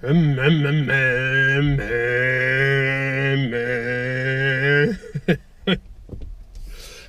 Hello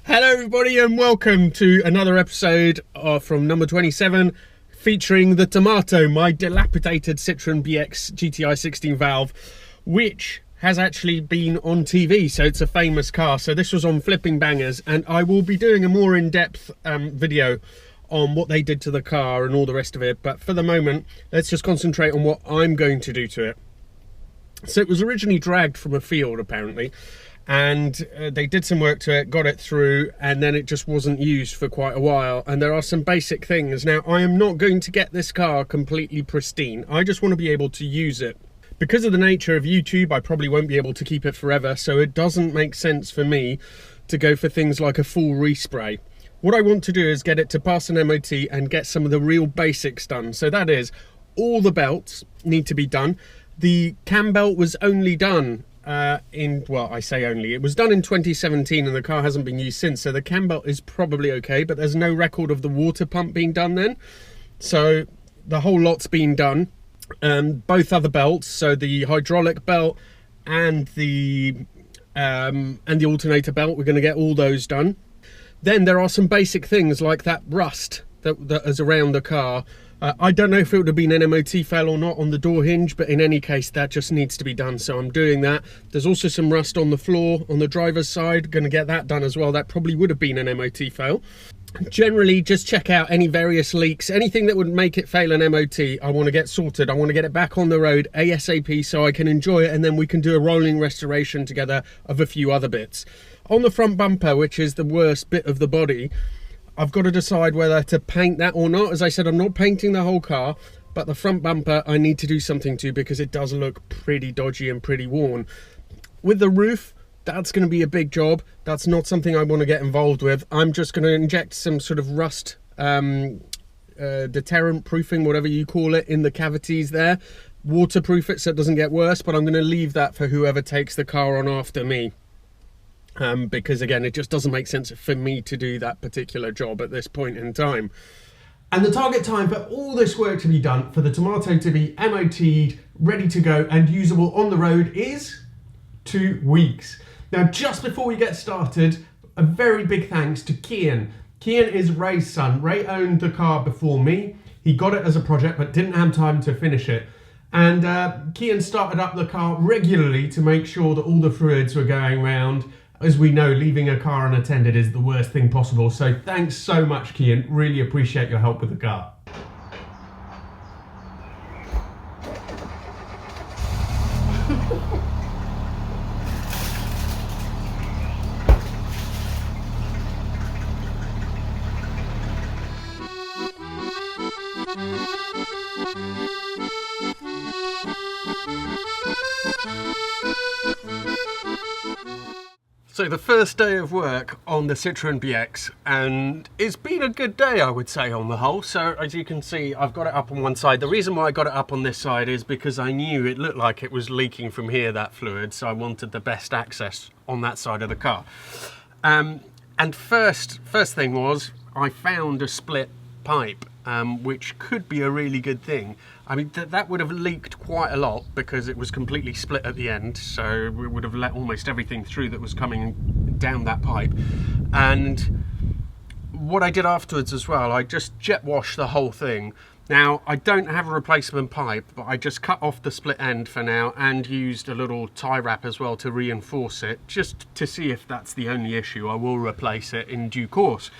everybody and welcome to another episode from number 27 featuring the Tomato, my dilapidated Citroen BX GTI 16 valve, which has actually been on TV, so it's a famous car. So this was on Flipping Bangers, and I will be doing a more in-depth video on what they did to the car and all the rest of it, but for the moment let's just concentrate on what I'm going to do to it. So it was originally dragged from a field apparently, and they did some work to it, got it through, and then it just wasn't used for quite a while. And there are some basic things. Now, I am not going to get this car completely pristine. I just want to be able to use it. Because of the nature of YouTube, I probably won't be able to keep it forever, so it doesn't make sense for me to go for things like a full respray. What I want to do is get it to pass an MOT and get some of the real basics done. So that is, all the belts need to be done. The cam belt was only done well, I say only, it was done in 2017 and the car hasn't been used since, so the cam belt is probably okay, but there's no record of the water pump being done then. So the whole lot's been done. Both other belts, so the hydraulic belt and the alternator belt, we're going to get all those done. Then there are some basic things like that rust that is around the car. I don't know if it would have been an MOT fail or not on the door hinge, but in any case that just needs to be done, so I'm doing that. There's also some rust on the floor on the driver's side, going to get that done as well. That probably would have been an MOT fail. Generally just check out any various leaks, anything that would make it fail an MOT. I want to get sorted. I want to get it back on the road ASAP so I can enjoy it, and then we can do a rolling restoration together of a few other bits. On the front bumper, which is the worst bit of the body, I've got to decide whether to paint that or not. As I said, I'm not painting the whole car, but the front bumper I need to do something to because it does look pretty dodgy and pretty worn. With the roof, that's going to be a big job. That's not something I want to get involved with. I'm just going to inject some sort of rust deterrent proofing, whatever you call it, in the cavities there. Waterproof it so it doesn't get worse, but I'm going to leave that for whoever takes the car on after me. Because again, it just doesn't make sense for me to do that particular job at this point in time. And the target time for all this work to be done, for the Tomato to be MOT'd, ready to go and usable on the road, is 2 weeks. Now, just before we get started, a very big thanks to Kian. Kian is Ray's son. Ray owned the car before me. He got it as a project but didn't have time to finish it. And Kian started up the car regularly to make sure that all the fluids were going round. As we know, leaving a car unattended is the worst thing possible. So thanks so much, Kian. Really appreciate your help with the car. So the first day of work on the Citroen BX, and it's been a good day, I would say, on the whole. So as you can see, I've got it up on one side. The reason why I got it up on this side is because I knew it looked like it was leaking from here, that fluid, so I wanted the best access on that side of the car. And first thing was, I found a split pipe, which could be a really good thing. I mean, that would have leaked quite a lot because it was completely split at the end, so we would have let almost everything through that was coming down that pipe. And what I did afterwards as well, I just jet washed the whole thing. Now, I don't have a replacement pipe, but I just cut off the split end for now and used a little tie wrap as well to reinforce it, just to see if that's the only issue. I will replace it in due course.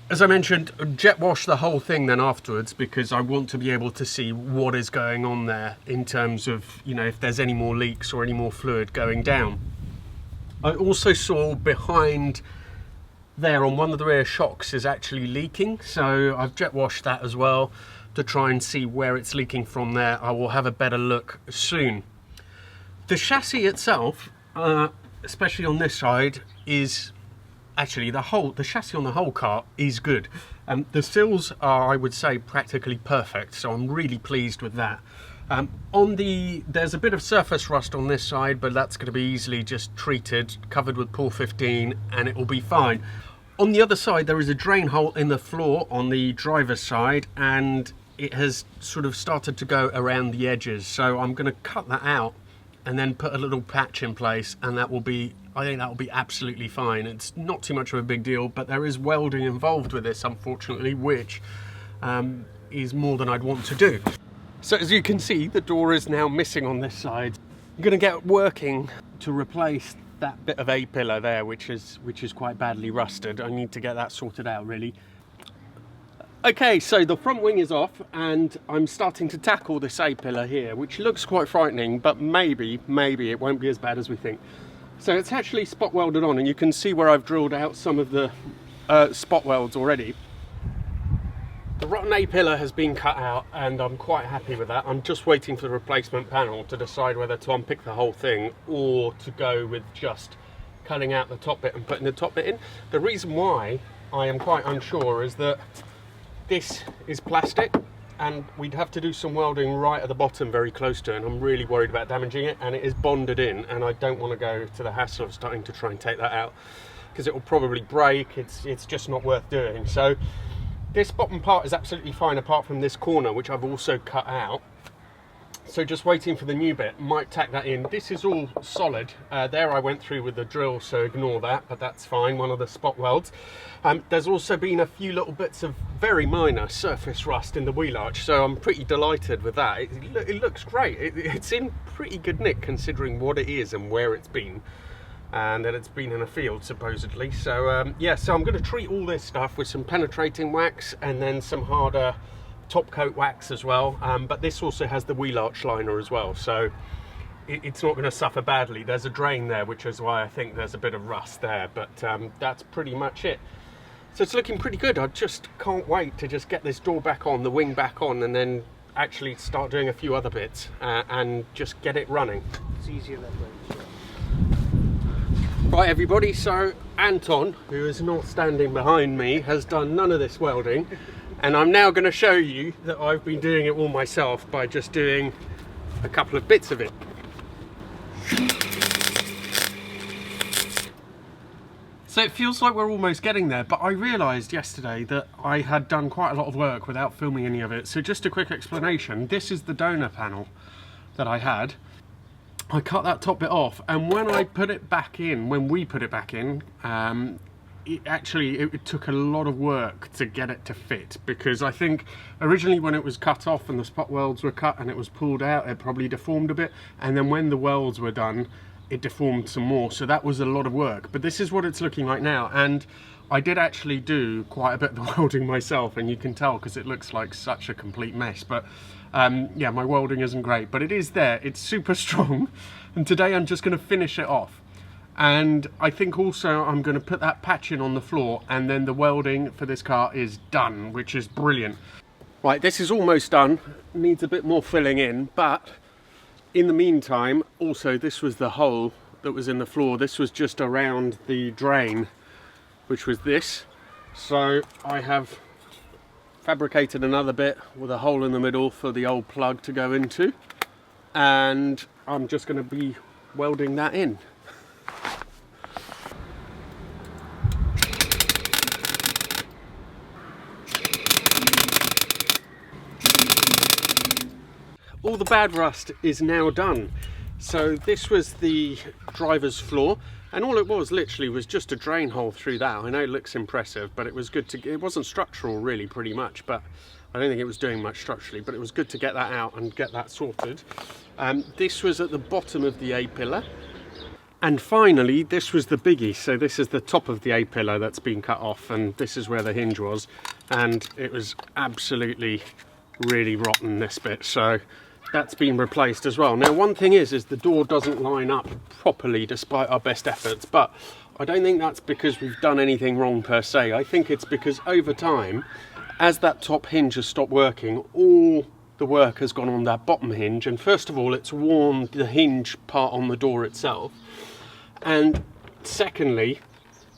As I mentioned, jet wash the whole thing then afterwards because I want to be able to see what is going on there in terms of, you know, if there's any more leaks or any more fluid going down. I also saw behind there on one of the rear shocks is actually leaking, so I've jet washed that as well to try and see where it's leaking from there. I will have a better look soon. The chassis itself, especially on this side, is actually the chassis on the whole car is good. The sills are, I would say, practically perfect, so I'm really pleased with that. There's a bit of surface rust on this side, but that's going to be easily just treated, covered with Pool 15, and it will be fine. On the other side, there is a drain hole in the floor on the driver's side, and it has sort of started to go around the edges. So I'm going to cut that out and then put a little patch in place, and that will be, I think that will be absolutely fine. It's not too much of a big deal, but there is welding involved with this, unfortunately, which is more than I'd want to do. So as you can see, the door is now missing on this side. I'm going to get working to replace that bit of A-pillar there, which is quite badly rusted. I need to get that sorted out, really. Okay, so the front wing is off, and I'm starting to tackle this A-pillar here, which looks quite frightening, but maybe it won't be as bad as we think. So it's actually spot welded on, and you can see where I've drilled out some of the spot welds already. The rotten A-pillar has been cut out, and I'm quite happy with that. I'm just waiting for the replacement panel to decide whether to unpick the whole thing or to go with just cutting out the top bit and putting the top bit in. The reason why I am quite unsure is that this is plastic, and we'd have to do some welding right at the bottom very close to it, and I'm really worried about damaging it, and it is bonded in, and I don't want to go to the hassle of starting to try and take that out because it will probably break. It's just not worth doing. So this bottom part is absolutely fine apart from this corner, which I've also cut out. So just waiting for the new bit, might tack that in. This is all solid. There I went through with the drill, so ignore that, but that's fine, one of the spot welds. There's also been a few little bits of very minor surface rust in the wheel arch, so I'm pretty delighted with that. It looks great. It's in pretty good nick considering what it is and where it's been, and that it's been in a field supposedly. So yeah, so I'm going to treat all this stuff with some penetrating wax and then some harder top coat wax as well, but this also has the wheel arch liner as well, so it's not going to suffer badly. There's a drain there, which is why I think there's a bit of rust there, but that's pretty much it. So it's looking pretty good. I just can't wait to just get this door back on, the wing back on, and then actually start doing a few other bits and just get it running. It's easier that way. Right everybody, so Anton, who is not standing behind me, has done none of this welding. And I'm now going to show you that I've been doing it all myself by just doing a couple of bits of it. So it feels like we're almost getting there, but I realised yesterday that I had done quite a lot of work without filming any of it. So just a quick explanation. This is the donor panel that I had. I cut that top bit off, and when I put it back in, when we put it back in, it took a lot of work to get it to fit, because I think originally when it was cut off and the spot welds were cut and it was pulled out, it probably deformed a bit, and then when the welds were done it deformed some more, so that was a lot of work. But this is what it's looking like now, and I did actually do quite a bit of the welding myself, and you can tell because it looks like such a complete mess. But yeah, my welding isn't great, but it is there, it's super strong, and today I'm just going to finish it off. And I think also I'm going to put that patch in on the floor, and then the welding for this car is done, which is brilliant. Right, this is almost done, needs a bit more filling in, but in the meantime, also this was the hole that was in the floor. This was just around the drain, which was this. So I have fabricated another bit with a hole in the middle for the old plug to go into, and I'm just going to be welding that in. All the bad rust is now done. So this was the driver's floor, and all it was literally was just a drain hole through that. I know it looks impressive, but it was good to, it wasn't structural really, pretty much, but I don't think it was doing much structurally, but it was good to get that out and get that sorted. This was at the bottom of the A-pillar. And finally, this was the biggie. So this is the top of the A-pillar that's been cut off, and this is where the hinge was. And it was absolutely really rotten, this bit. So that's been replaced as well. Now, one thing is the door doesn't line up properly despite our best efforts, but I don't think that's because we've done anything wrong per se. I think it's because over time, as that top hinge has stopped working, all the work has gone on that bottom hinge, and first of all, it's worn the hinge part on the door itself, and secondly,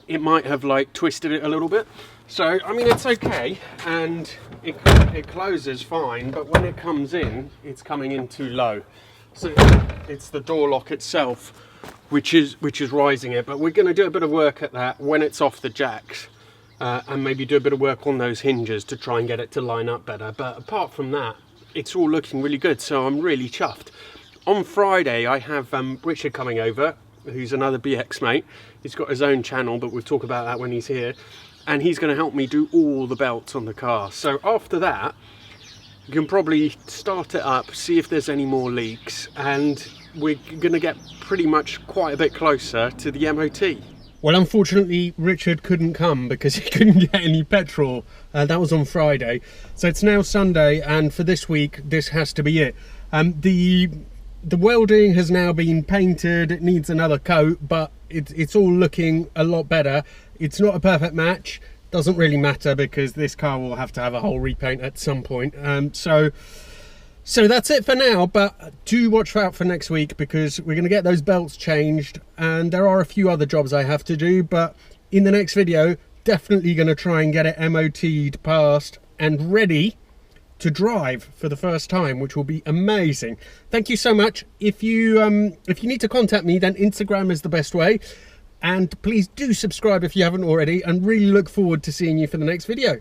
it might have like twisted it a little bit. So I mean, it's okay, and it closes fine, but when it comes in, it's coming in too low. So it's the door lock itself which is rising it, but we're going to do a bit of work at that when it's off the jacks, and maybe do a bit of work on those hinges to try and get it to line up better. But apart from that, it's all looking really good, so I'm really chuffed. On Friday I have Richard coming over, who's another BX mate. He's got his own channel, but we'll talk about that when he's here, and he's going to help me do all the belts on the car. So after that you can probably start it up, see if there's any more leaks, and we're going to get pretty much quite a bit closer to the MOT. Well, unfortunately Richard couldn't come because he couldn't get any petrol. That was on Friday, so it's now Sunday, and for this week this has to be it. The welding has now been painted, it needs another coat, but it's all looking a lot better. It's not a perfect match, doesn't really matter because this car will have to have a whole repaint at some point. So that's it for now, but do watch out for next week because we're going to get those belts changed, and there are a few other jobs I have to do, but in the next video definitely going to try and get it MOT'd, passed and ready to drive for the first time, which will be amazing. Thank you so much. If you need to contact me, then Instagram is the best way, and please do subscribe if you haven't already, and really look forward to seeing you for the next video.